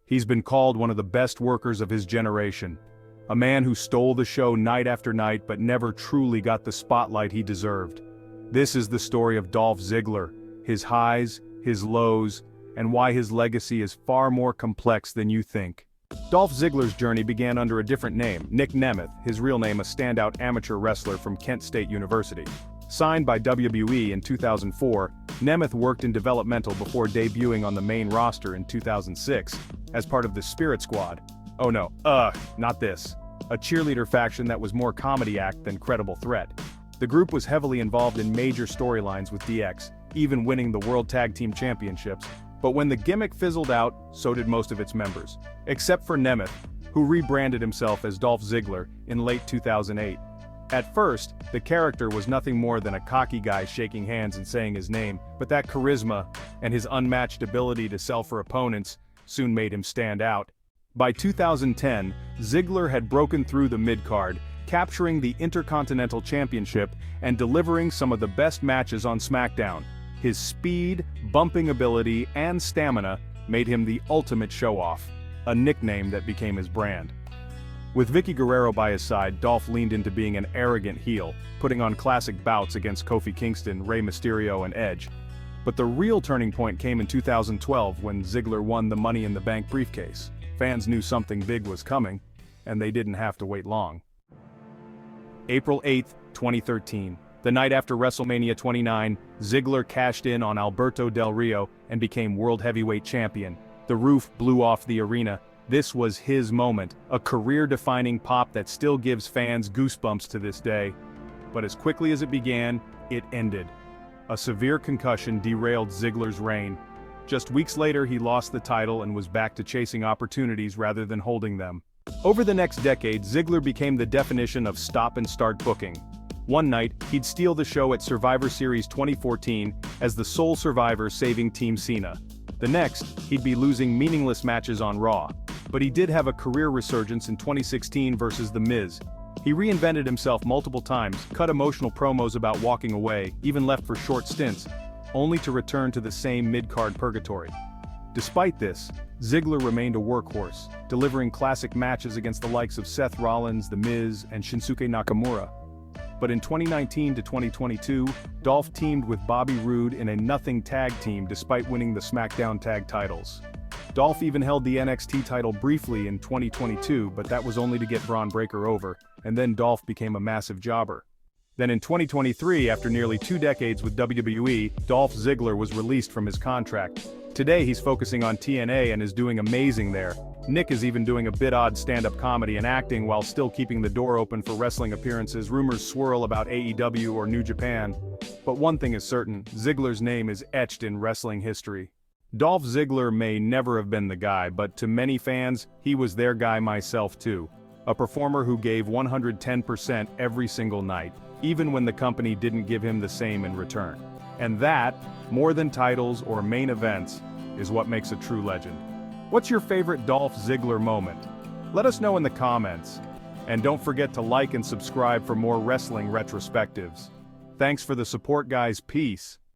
He's been called one of the best workers of his generation. A man who stole the show night after night but never truly got the spotlight he deserved. This is the story of Dolph Ziggler, his highs, his lows, and why his legacy is far more complex than you think. Dolph Ziggler's journey began under a different name, Nick Nemeth, his real name a standout amateur wrestler from Kent State University. Signed by WWE in 2004, Nemeth worked in developmental before debuting on the main roster in 2006, as part of the Spirit Squad. Oh no, not this. A cheerleader faction that was more comedy act than credible threat. The group was heavily involved in major storylines with DX, even winning the World Tag Team Championships. But when the gimmick fizzled out, so did most of its members. Except for Nemeth, who rebranded himself as Dolph Ziggler in late 2008. At first, the character was nothing more than a cocky guy shaking hands and saying his name, but that charisma, and his unmatched ability to sell for opponents, soon made him stand out. By 2010, Ziggler had broken through the mid-card, capturing the Intercontinental Championship and delivering some of the best matches on SmackDown. His speed, bumping ability, and stamina made him the ultimate show-off, a nickname that became his brand. With Vicky Guerrero by his side, Dolph leaned into being an arrogant heel, putting on classic bouts against Kofi Kingston, Rey Mysterio, and Edge. But the real turning point came in 2012 when Ziggler won the Money in the Bank briefcase. Fans knew something big was coming, and they didn't have to wait long. April 8, 2013. The night after WrestleMania 29, Ziggler cashed in on Alberto Del Rio and became World Heavyweight Champion. The roof blew off the arena. This was his moment, a career-defining pop that still gives fans goosebumps to this day. But as quickly as it began, it ended. A severe concussion derailed Ziggler's reign. Just weeks later he lost the title and was back to chasing opportunities rather than holding them. Over the next decade, Ziggler became the definition of stop-and-start booking. One night, he'd steal the show at Survivor Series 2014 as the sole survivor saving Team Cena. The next, he'd be losing meaningless matches on Raw. But he did have a career resurgence in 2016 versus The Miz. He reinvented himself multiple times, cut emotional promos about walking away, even left for short stints, only to return to the same mid-card purgatory. Despite this, Ziggler remained a workhorse, delivering classic matches against the likes of Seth Rollins, The Miz, and Shinsuke Nakamura. But in 2019 to 2022, Dolph teamed with Bobby Roode in a nothing tag team despite winning the SmackDown tag titles. Dolph even held the NXT title briefly in 2022, but that was only to get Braun Breaker over, and then Dolph became a massive jobber. Then in 2023, after nearly 2 decades with WWE, Dolph Ziggler was released from his contract. Today he's focusing on TNA and is doing amazing there. Nick is even doing a bit odd stand-up comedy and acting while still keeping the door open for wrestling appearances. Rumors swirl about AEW or New Japan. But one thing is certain, Ziggler's name is etched in wrestling history. Dolph Ziggler may never have been the guy, but to many fans, he was their guy, myself too. A performer who gave 110% every single night, even when the company didn't give him the same in return. And that, more than titles or main events, is what makes a true legend. What's your favorite Dolph Ziggler moment? Let us know in the comments. And don't forget to like and subscribe for more wrestling retrospectives. Thanks for the support, guys. Peace.